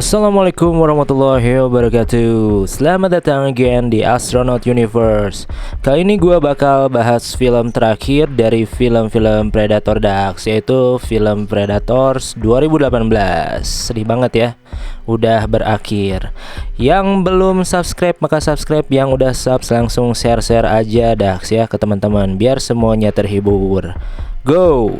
Assalamualaikum warahmatullahi wabarakatuh. Selamat datang again di Astronaut Universe. Kali ini gue bakal bahas film terakhir dari film-film Predator Dax, yaitu film Predators 2018. Sedih banget ya, udah berakhir. Yang belum subscribe maka subscribe, yang udah subs langsung share-share aja Dax ya ke teman-teman biar semuanya terhibur. Go!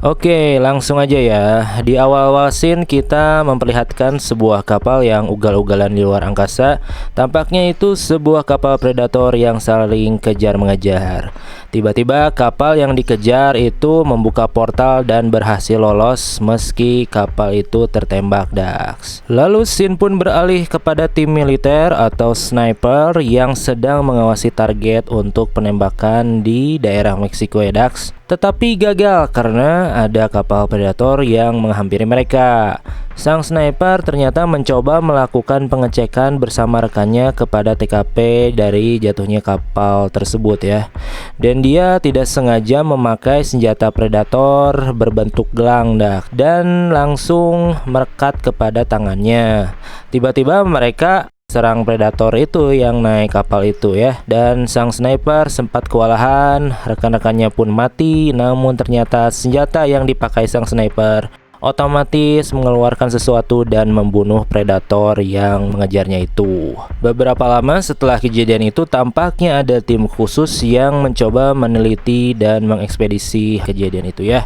Oke, langsung aja ya. Di awal-awal scene kita memperlihatkan sebuah kapal yang ugal-ugalan di luar angkasa. Tampaknya itu sebuah kapal predator yang saling kejar-mengejar. Tiba-tiba kapal yang dikejar itu membuka portal dan berhasil lolos meski kapal itu tertembak Dax. Lalu scene pun beralih kepada tim militer atau sniper yang sedang mengawasi target untuk penembakan di daerah Meksiko ya Dax. Tetapi gagal karena ada kapal predator yang menghampiri mereka. Sang sniper ternyata mencoba melakukan pengecekan bersama rekannya kepada TKP dari jatuhnya kapal tersebut ya. Dan dia tidak sengaja memakai senjata predator berbentuk gelang dan langsung merekat kepada tangannya. Tiba-tiba mereka serang predator itu yang naik kapal itu ya, dan sang sniper sempat kewalahan, rekan-rekannya pun mati. Namun ternyata senjata yang dipakai sang sniper otomatis mengeluarkan sesuatu dan membunuh predator yang mengejarnya itu. Beberapa lama setelah kejadian itu, tampaknya ada tim khusus yang mencoba meneliti dan mengekspedisi kejadian itu ya.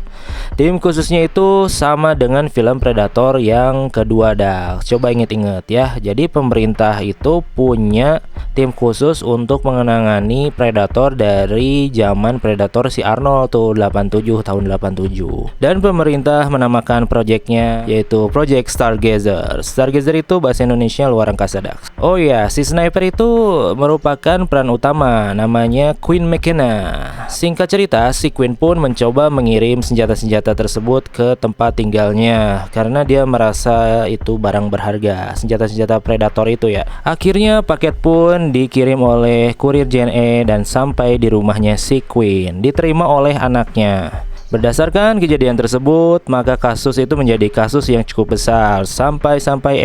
Tim khususnya itu sama dengan film Predator yang kedua Dax. Coba inget-inget ya. Jadi pemerintah itu punya tim khusus untuk mengenangani Predator dari zaman Predator si Arnold tuh 87 tahun 87. Dan pemerintah menamakan proyeknya yaitu Project Stargazer. Stargazer itu bahasa Indonesia luar angkasa Dax. Oh ya, si sniper itu merupakan peran utama, namanya Queen McKenna. Singkat cerita, si Queen pun mencoba mengirim senjata-senjata tersebut ke tempat tinggalnya karena dia merasa itu barang berharga, senjata-senjata predator itu ya. Akhirnya paket pun dikirim oleh kurir JNE dan sampai di rumahnya si Queen, diterima oleh anaknya. Berdasarkan kejadian tersebut, maka kasus itu menjadi kasus yang cukup besar sampai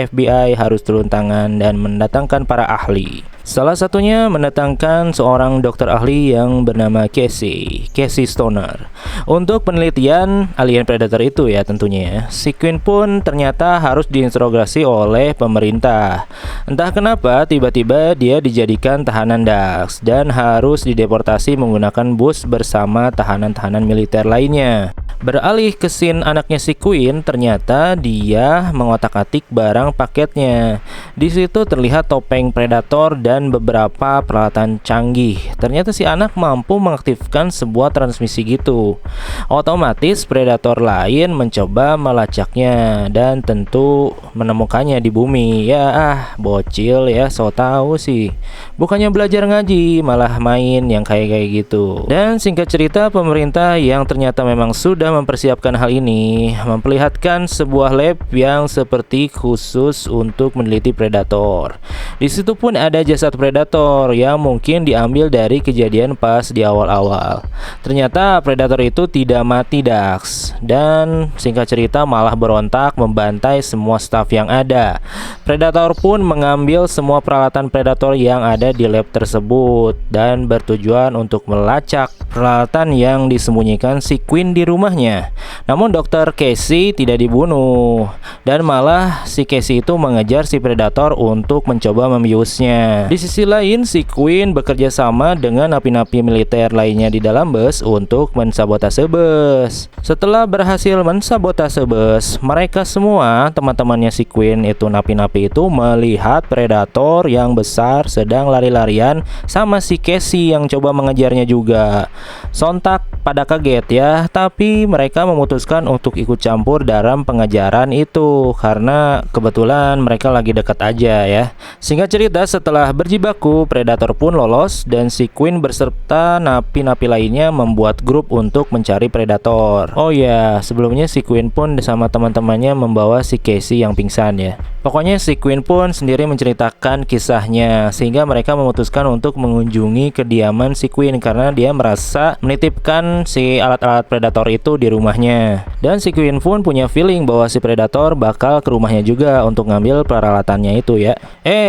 FBI harus turun tangan dan mendatangkan para ahli. Salah satunya mendatangkan seorang dokter ahli yang bernama Casey Stoner untuk penelitian alien predator itu ya tentunya ya. Si Queen pun ternyata harus diinterogasi oleh pemerintah. Entah kenapa tiba-tiba dia dijadikan tahanan Dax dan harus dideportasi menggunakan bus bersama tahanan-tahanan militer lainnya. Beralih ke scene anaknya si Queen, ternyata dia mengotak-atik barang paketnya. Di situ terlihat topeng predator dan beberapa peralatan canggih. Ternyata si anak mampu mengaktifkan sebuah transmisi gitu. Otomatis predator lain mencoba melacaknya dan tentu menemukannya di bumi. Ya bocil ya, so tahu sih. Bukannya belajar ngaji, malah main yang kayak gitu. Dan singkat cerita, pemerintah yang ternyata memang sudah mempersiapkan hal ini memperlihatkan sebuah lab yang seperti khusus untuk meneliti predator. Di situ pun ada jasad predator yang mungkin diambil dari kejadian pas di awal-awal. Ternyata predator itu tidak mati Dax, dan singkat cerita malah berontak membantai semua staf yang ada. Predator pun mengambil semua peralatan predator yang ada di lab tersebut dan bertujuan untuk melacak peralatan yang disembunyikan si Queen di rumahnya. Namun Dr. Casey tidak dibunuh, dan malah si Casey itu mengejar si predator untuk mencoba membiusnya. Di sisi lain, si Queen bekerja sama dengan napi-napi militer lainnya di dalam bus untuk mensabotase bus. Setelah berhasil mensabotase bus, mereka semua teman-temannya si Queen itu, napi-napi itu, melihat predator yang besar sedang lari-larian sama si Casey yang coba mengejarnya juga. Sontak pada kaget ya, tapi mereka memutuskan untuk ikut campur dalam pengejaran itu karena kebetulan mereka lagi dekat aja ya. Singkat cerita, setelah berjibaku, predator pun lolos dan si Queen berserta napi-napi lainnya membuat grup untuk mencari predator. Oh ya, sebelumnya si Queen pun sama teman-temannya membawa si Casey yang pingsan ya. Pokoknya si Queen pun sendiri menceritakan kisahnya sehingga mereka memutuskan untuk mengunjungi kediaman si Queen karena dia merasa menitipkan menyimpan si alat-alat predator itu di rumahnya. Dan si Queen pun punya feeling bahwa si predator bakal ke rumahnya juga untuk ngambil peralatannya itu ya.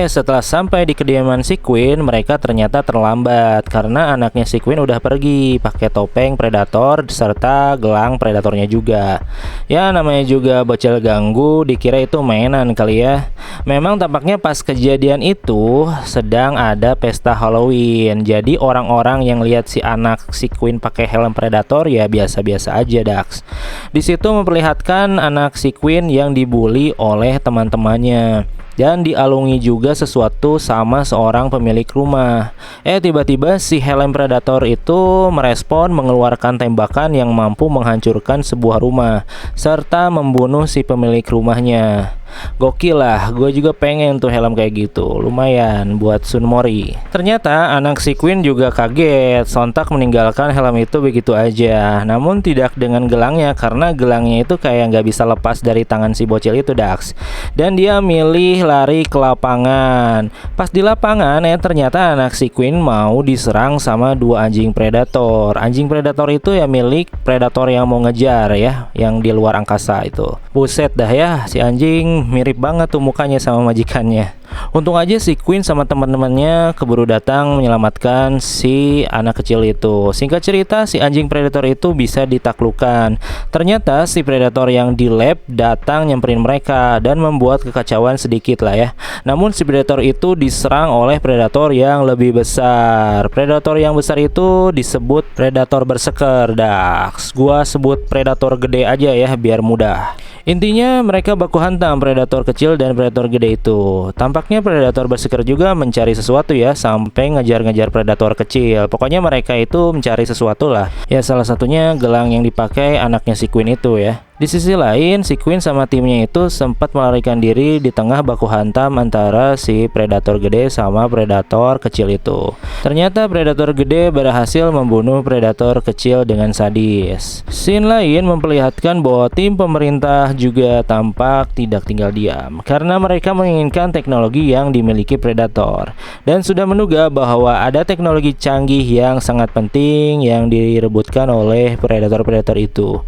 Setelah sampai di kediaman si Queen, mereka ternyata terlambat karena anaknya si Queen udah pergi pakai topeng predator serta gelang predatornya juga. Ya namanya juga bocil ganggu, dikira itu mainan kali ya. Memang tampaknya pas kejadian itu sedang ada pesta Halloween. Jadi orang-orang yang lihat si anak si Queen pakai helm predator ya biasa-biasa aja, Dax. Di situ memperlihatkan anak si Queen yang dibully oleh teman-temannya dan dialungi juga sesuatu sama seorang pemilik rumah. Tiba-tiba si helm predator itu merespon mengeluarkan tembakan yang mampu menghancurkan sebuah rumah serta membunuh si pemilik rumahnya. Gokil lah, gue juga pengen tuh helm kayak gitu, lumayan buat Sunmori. Ternyata anak si Queen juga kaget, sontak meninggalkan helm itu begitu aja. Namun tidak dengan gelangnya, karena gelangnya itu kayak nggak bisa lepas dari tangan si bocil itu, Dax. Dan dia milih lari ke lapangan. Pas di lapangan ternyata anak si Queen mau diserang sama dua anjing predator. Anjing predator itu ya milik predator yang mau ngejar ya, yang di luar angkasa itu. Buset dah ya, si anjing mirip banget tuh mukanya sama majikannya. Untung aja si Queen sama teman-temannya keburu datang menyelamatkan si anak kecil itu. Singkat cerita, si anjing predator itu bisa ditaklukkan. Ternyata si predator yang di lab datang nyamperin mereka dan membuat kekacauan sedikit lah ya. Namun si predator itu diserang oleh predator yang lebih besar. Predator yang besar itu disebut predator berseker, Dax. Gua sebut predator gede aja ya biar mudah. Intinya mereka baku hantam predator kecil dan predator gede itu. Tampaknya predator berseker juga mencari sesuatu ya, sampai ngejar-ngejar predator kecil. Pokoknya mereka itu mencari sesuatu lah. Ya salah satunya gelang yang dipakai anaknya si Queen itu ya. Di sisi lain, si Queen sama timnya itu sempat melarikan diri di tengah baku hantam antara si predator gede sama predator kecil itu. Ternyata predator gede berhasil membunuh predator kecil dengan sadis. Scene lain memperlihatkan bahwa tim pemerintah juga tampak tidak tinggal diam karena mereka menginginkan teknologi yang dimiliki predator dan sudah menduga bahwa ada teknologi canggih yang sangat penting yang direbutkan oleh predator-predator itu.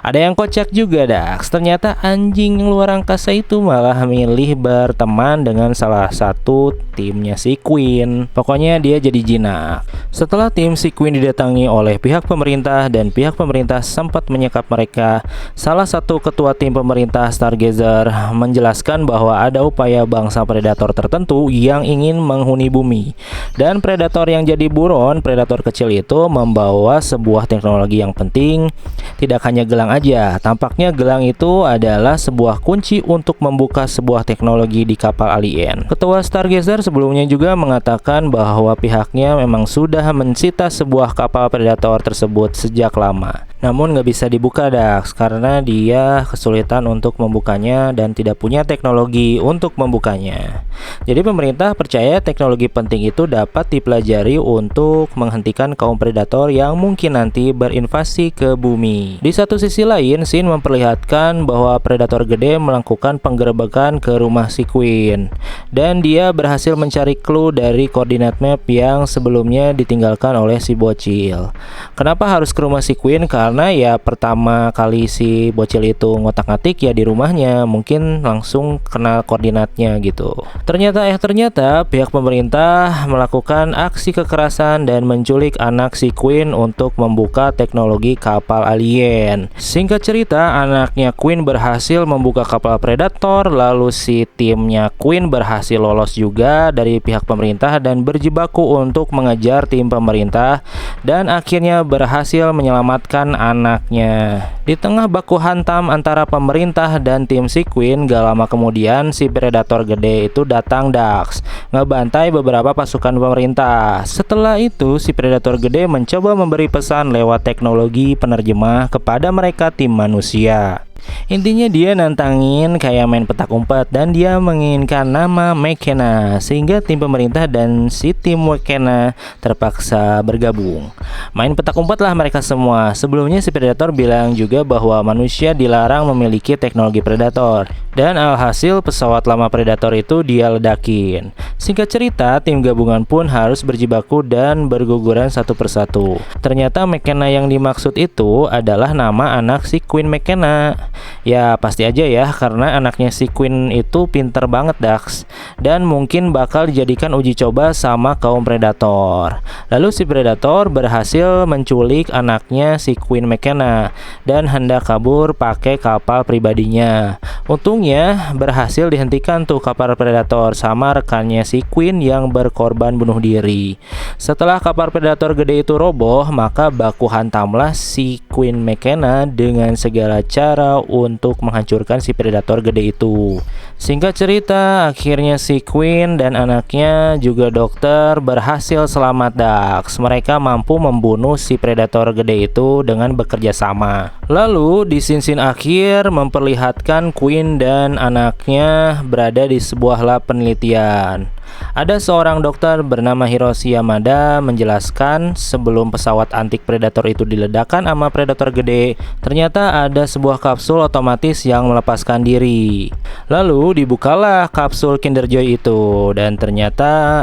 Ada yang kocak juga, Dax. Ternyata anjing luar angkasa itu malah milih berteman dengan salah satu timnya si Queen. Pokoknya dia jadi jinak. Setelah tim si Queen didatangi oleh pihak pemerintah dan pihak pemerintah sempat menyekap mereka, salah satu ketua tim pemerintah Stargazer menjelaskan bahwa ada upaya bangsa predator tertentu yang ingin menghuni bumi. Dan predator yang jadi buron, predator kecil itu membawa sebuah teknologi yang penting. Tidak hanya gelang aja, tampaknya gelang itu adalah sebuah kunci untuk membuka sebuah teknologi di kapal alien. Ketua Stargazer sebelumnya juga mengatakan bahwa pihaknya memang sudah mensita sebuah kapal predator tersebut sejak lama. Namun nggak bisa dibuka, Dax, karena dia kesulitan untuk membukanya dan tidak punya teknologi untuk membukanya. Jadi pemerintah percaya teknologi penting itu dapat dipelajari untuk menghentikan kaum predator yang mungkin nanti berinvasi ke bumi. Di satu sisi lain, scene memperlihatkan bahwa predator gede melakukan penggerebekan ke rumah si Queen dan dia berhasil mencari clue dari koordinat map yang sebelumnya ditinggalkan oleh si bocil. Kenapa harus ke rumah si Queen? Karena ya pertama kali si bocil itu ngotak-ngatik ya di rumahnya, mungkin langsung kenal koordinatnya gitu. Ternyata pihak pemerintah melakukan aksi kekerasan dan menculik anak si Queen untuk membuka teknologi kapal alien. Singkat cerita, anaknya Queen berhasil membuka kapal predator, lalu si timnya Queen berhasil lolos juga dari pihak pemerintah dan berjibaku untuk mengejar tim pemerintah dan akhirnya berhasil menyelamatkan anaknya. Di tengah baku hantam antara pemerintah dan tim si Queen, gak lama kemudian si predator gede itu datang, Dax, ngebantai beberapa pasukan pemerintah. Setelah itu si predator gede mencoba memberi pesan lewat teknologi penerjemah kepada mereka tim manusia. Intinya dia nantangin kayak main petak umpet dan dia menginginkan nama McKenna sehingga tim pemerintah dan si tim McKenna terpaksa bergabung. Main petak umpet lah mereka semua. Sebelumnya si Predator bilang juga bahwa manusia dilarang memiliki teknologi Predator dan alhasil pesawat lama Predator itu dia ledakin. Singkat cerita, tim gabungan pun harus berjibaku dan berguguran satu persatu. Ternyata McKenna yang dimaksud itu adalah nama anak si Queen McKenna. Ya pasti aja ya, karena anaknya si Queen itu pinter banget Dax, dan mungkin bakal dijadikan uji coba sama kaum Predator. Lalu si Predator berhasil menculik anaknya si Queen McKenna dan hendak kabur pakai kapal pribadinya. Untungnya berhasil dihentikan tuh kapal Predator sama rekannya si Queen yang berkorban bunuh diri. Setelah kapal Predator gede itu roboh, maka baku hantamlah si Queen McKenna dengan segala cara untuk menghancurkan si Predator gede itu. Singkat cerita, akhirnya si Queen dan anaknya juga dokter berhasil selamat Dax. Mereka mampu membunuh si Predator gede itu dengan bekerja sama. Lalu di scene akhir memperlihatkan Queen dan anaknya berada di sebuah lab penelitian. Ada seorang dokter bernama Hiroshi Yamada menjelaskan sebelum pesawat antik Predator itu diledakkan sama Predator gede, ternyata ada sebuah kapsul otomatis yang melepaskan diri. Lalu dibukalah kapsul Kinder Joy itu dan ternyata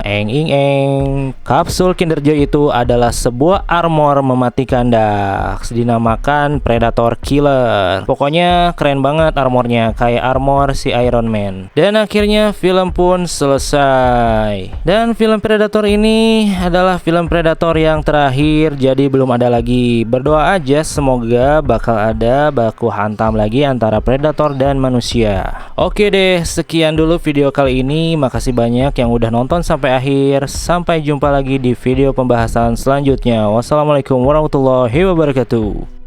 kapsul Kinder Joy itu adalah sebuah armor mematikan Dax, dinamakan Predator Killer. Pokoknya keren banget armornya, kayak armor si Iron Man. Dan akhirnya film pun selesai. Dan film Predator ini adalah film Predator yang terakhir, jadi belum ada lagi. Berdoa aja semoga bakal ada baku hantam lagi antara Predator dan manusia. Oke deh, sekian dulu video kali ini. Makasih banyak yang udah nonton sampai akhir. Sampai jumpa lagi di video pembahasan selanjutnya. Wassalamualaikum warahmatullahi wabarakatuh.